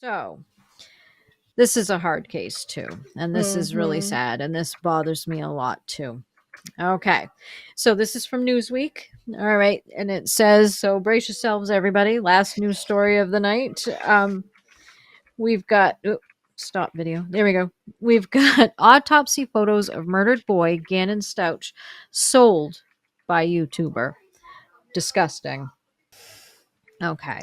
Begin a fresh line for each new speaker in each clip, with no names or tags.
So, this is a hard case too, and this is really sad, and this bothers me a lot too. Okay, so this is from Newsweek. All right, and it says, so brace yourselves, everybody. Last news story of the night. We've got stop video. There we go. We've got autopsy photos of murdered boy Gannon Stouch sold by YouTuber. Disgusting. Okay.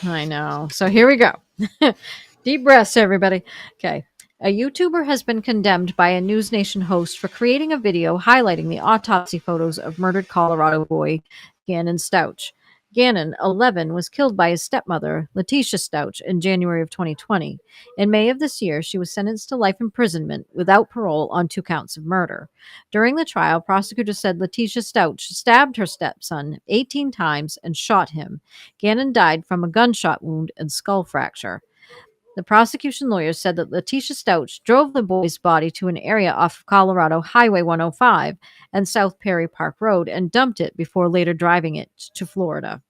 I know. So here we go. Deep breaths, everybody. Okay. A YouTuber has been condemned by a News Nation host for creating a video highlighting the autopsy photos of murdered Colorado boy Gannon Stouch. Gannon, 11, was killed by his stepmother, Letitia Stouch, in January of 2020. In May of this year, she was sentenced to life imprisonment without parole on 2 counts of murder. During the trial, prosecutors said Letitia Stouch stabbed her stepson 18 times and shot him. Gannon died from a gunshot wound and skull fracture. The prosecution lawyers said that Letitia Stouch drove the boy's body to an area off of Colorado Highway 105 and South Perry Park Road and dumped it before later driving it to Florida.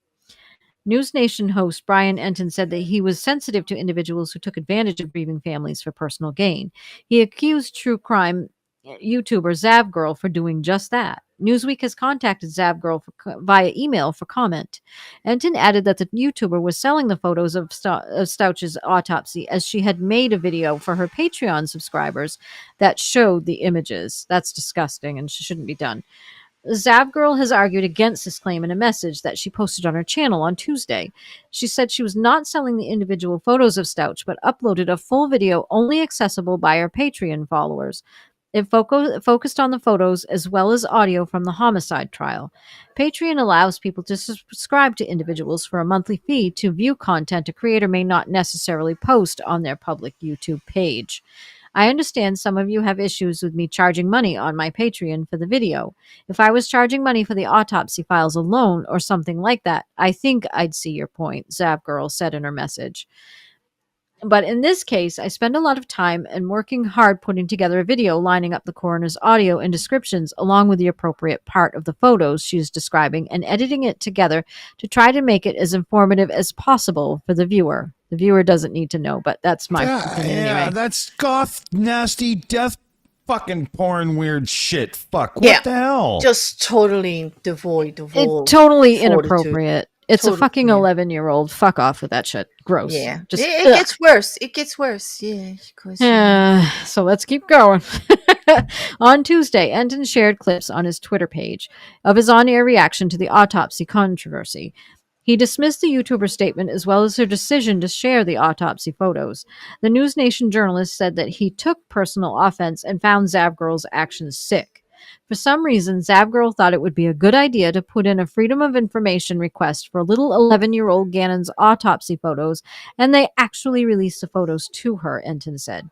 News Nation host Brian Enton said that he was sensitive to individuals who took advantage of grieving families for personal gain. He accused true crime YouTuber Zavgirl for doing just that. Newsweek has contacted Zavgirl via email for comment. Enton added that the YouTuber was selling the photos of Stouch's autopsy as she had made a video for her Patreon subscribers that showed the images. That's disgusting and shouldn't be done. Zavgirl has argued against this claim in a message that she posted on her channel on Tuesday. She said she was not selling the individual photos of Stouch, but uploaded a full video only accessible by her Patreon followers. It focused on the photos as well as audio from the homicide trial. Patreon allows people to subscribe to individuals for a monthly fee to view content a creator may not necessarily post on their public YouTube page. I understand some of you have issues with me charging money on my Patreon for the video. If I was charging money for the autopsy files alone or something like that, I think I'd see your point, Zavgirl said in her message. But in this case, I spend a lot of time and working hard putting together a video lining up the coroner's audio and descriptions along with the appropriate part of the photos she's describing and editing it together to try to make it as informative as possible for the viewer. The viewer doesn't need to know, but that's my opinion anyway.
That's goth, nasty, death, fucking porn, weird shit. Fuck, what the hell?
Just totally devoid of all
totally
fortitude.
Inappropriate. It's a fucking 11-year-old. Fuck off with that shit. Gross.
Yeah. Just, it gets worse. It gets worse. Yeah.
So let's keep going. On Tuesday, Enton shared clips on his Twitter page of his on-air reaction to the autopsy controversy. He dismissed the YouTuber statement as well as her decision to share the autopsy photos. The News Nation journalist said that he took personal offense and found Zavgirl's actions sick. For some reason, Zavgirl thought it would be a good idea to put in a Freedom of Information request for little 11-year-old Gannon's autopsy photos, and they actually released the photos to her, Enton said.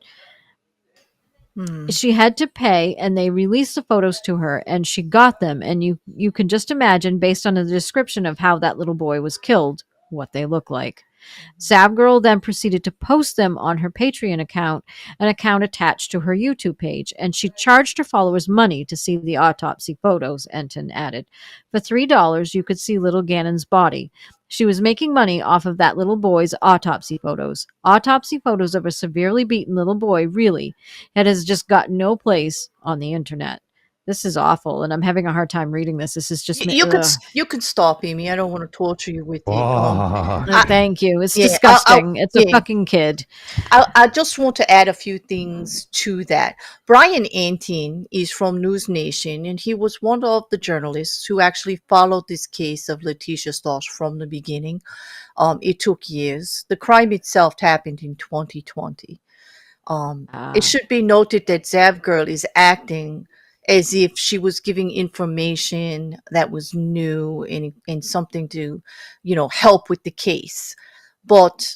She had to pay, and they released the photos to her, and she got them, and you can just imagine, based on the description of how that little boy was killed, what they look like. Zavgirl then proceeded to post them on her Patreon account, an account attached to her YouTube page, and she charged her followers money to see the autopsy photos, Enton added. For $3, you could see little Gannon's body. She was making money off of that little boy's autopsy photos. Autopsy photos of a severely beaten little boy, really. It has just got no place on the internet. This is awful, and I'm having a hard time reading this. This is just...
You could stop, Amy. I don't want to torture you with it.
Thank you. It's disgusting. It's a fucking kid.
I just want to add a few things to that. Brian Enton is from News Nation, and he was one of the journalists who actually followed this case of Letitia Stouch from the beginning. It took years. The crime itself happened in 2020. It should be noted that Zavgirl is acting as if she was giving information that was new and something to, help with the case. But,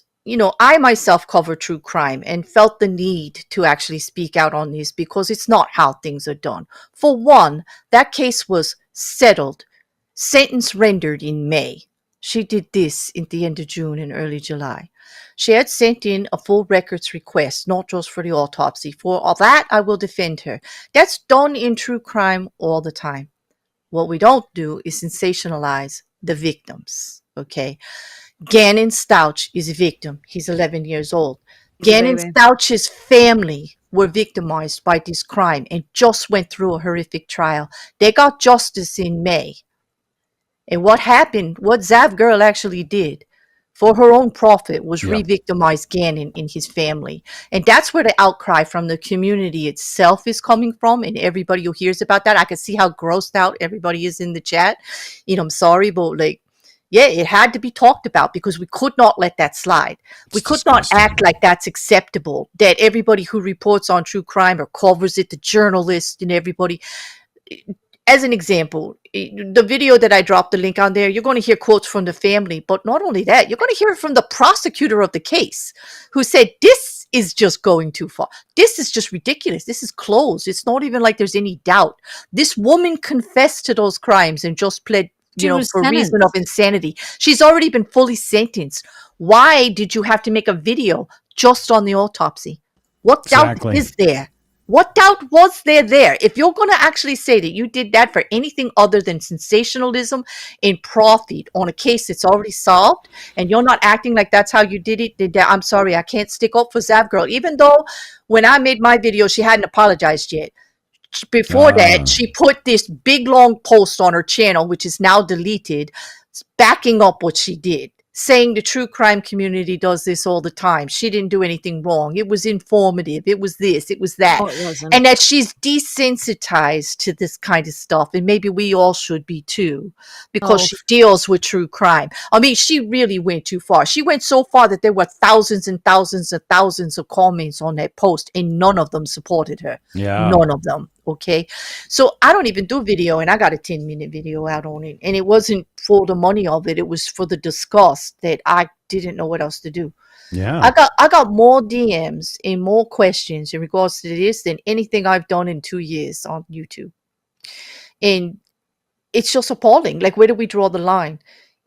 I myself cover true crime and felt the need to actually speak out on this because it's not how things are done. For one, that case was settled, sentence rendered in May. She did this at the end of June and early July. She had sent in a full records request, not just for the autopsy. For all that, I will defend her. That's done in true crime all the time. What we don't do is sensationalize the victims, okay? Gannon Stouch is a victim. He's 11 years old.
He's a
Gannon
baby.
Stouch's family were victimized by this crime and just went through a horrific trial. They got justice in May. And what happened, what Zav Girl actually did for her own profit was
Yeah.
re-victimize Gannon and his family. And that's where the outcry from the community itself is coming from, and everybody who hears about that. I can see how grossed out everybody is in the chat. I'm sorry, but like, yeah, it had to be talked about because we could not let that slide. We
It's
could not
disgusting.
act like that's acceptable, that everybody who reports on true crime or covers it, the journalists and everybody. As an example, the video that I dropped the link on there, you're going to hear quotes from the family, but not only that, you're going to hear it from the prosecutor of the case who said, this is just going too far. This is just ridiculous. This is closed. It's not even like there's any doubt. This woman confessed to those crimes and just pled, for reason of insanity. She's already been fully sentenced. Why did you have to make a video just on the autopsy? What doubt
Exactly.
is there? What doubt was there? If you're going to actually say that you did that for anything other than sensationalism and profit on a case that's already solved, and you're not acting like that's how you did it, I'm sorry, I can't stick up for Zav Girl. Even though when I made my video, she hadn't apologized yet. Before that, she put this big long post on her channel, which is now deleted, backing up what she did, saying the true crime community does this all the time. She didn't do anything wrong. It was informative. It was this, it was that.
No, it wasn't.
And that she's desensitized to this kind of stuff. And maybe we all should be too, because she deals with true crime. I mean, she really went too far. She went so far that there were thousands and thousands and thousands of comments on that post, and none of them supported her.
Yeah.
None of them. Okay. So I don't even do video, and I got a 10-minute video out on it. And it wasn't for the money of it. It was for the disgust that I didn't know what else to do.
Yeah.
I got more DMs and more questions in regards to this than anything I've done in 2 years on YouTube. And it's just appalling. Like, where do we draw the line?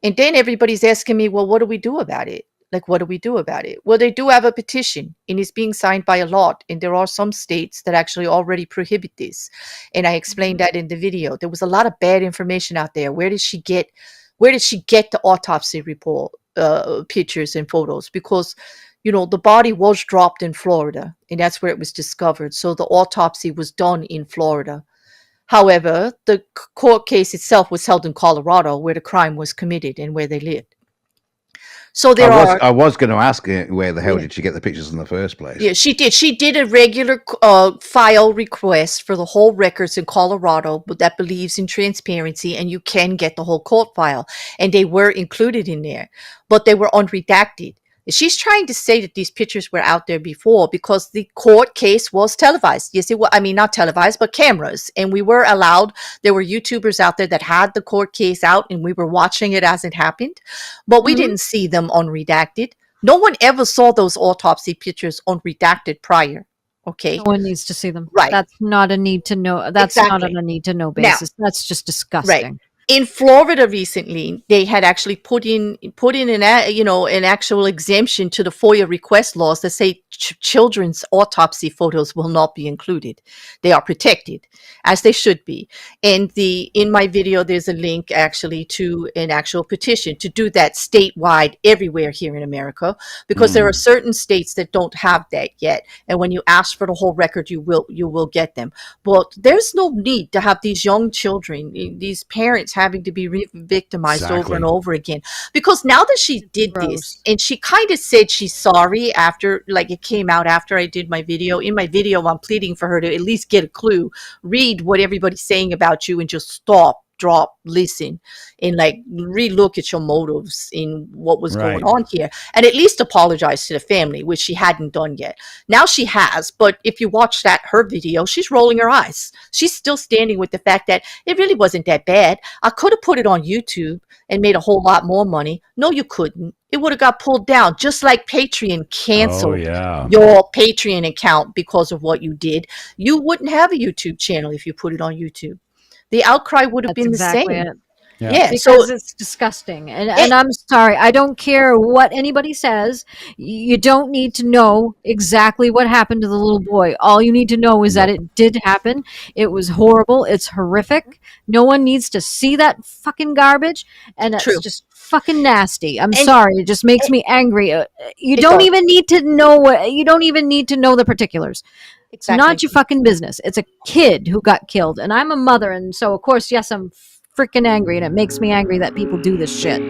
And then everybody's asking me, well, what do we do about it? Like, what do we do about it? Well, they do have a petition, and it's being signed by a lot. And there are some states that actually already prohibit this. And I explained that in the video. There was a lot of bad information out there. Where did she get the autopsy report, pictures and photos? Because, the body was dropped in Florida, and that's where it was discovered. So the autopsy was done in Florida. However, the court case itself was held in Colorado, where the crime was committed and where they lived. So
I was going to ask where the hell did she get the pictures in the first place?
Yeah, she did. She did a regular file request for the whole records in Colorado, but that believes in transparency, and you can get the whole court file, and they were included in there, but they were unredacted. She's trying to say that these pictures were out there before because the court case was televised. Yes, it was. I mean, not televised, but cameras. And we were allowed. There were YouTubers out there that had the court case out, and we were watching it as it happened. But we didn't see them unredacted. No one ever saw those autopsy pictures unredacted prior. Okay.
No one needs to see them.
Right.
That's not a need to know. That's not on a need to know basis. That's just disgusting.
Right. In Florida recently, they had actually put in an actual exemption to the FOIA request laws that say children's autopsy photos will not be included. They are protected, as they should be. And in my video, there's a link actually to an actual petition to do that statewide everywhere here in America, because there are certain states that don't have that yet. And when you ask for the whole record, you will get them. But there's no need to have these young children, these parents, having to be victimized over and over again, because now that she did this, and she kind of said she's sorry after, like, it came out after I did my video. In my video, I'm pleading for her to at least get a clue, read what everybody's saying about you, and just stop, drop, listen, and like relook at your motives in what was going on here, and at least apologize to the family, which she hadn't done yet. Now she has, but if you watch her video, she's rolling her eyes. She's still standing with the fact that it really wasn't that bad. I could have put it on YouTube and made a whole lot more money. No, you couldn't. It would have got pulled down, just like Patreon canceled your Patreon account because of what you did. You wouldn't have a YouTube channel if you put it on YouTube. The outcry would have been
exactly
the same.
it.
Yeah,
because it's disgusting. And I'm sorry, I don't care what anybody says. You don't need to know exactly what happened to the little boy. All you need to know is that it did happen. It was horrible. It's horrific. No one needs to see that fucking garbage. And that's just fucking nasty. I'm
And-
sorry. It just makes me angry. You
It
don't
does.
even need to know what. You don't even need to know the particulars. It's not your fucking business. It's a kid who got killed, and I'm a mother, and so of course, yes, I'm freaking angry, and it makes me angry that people do this shit.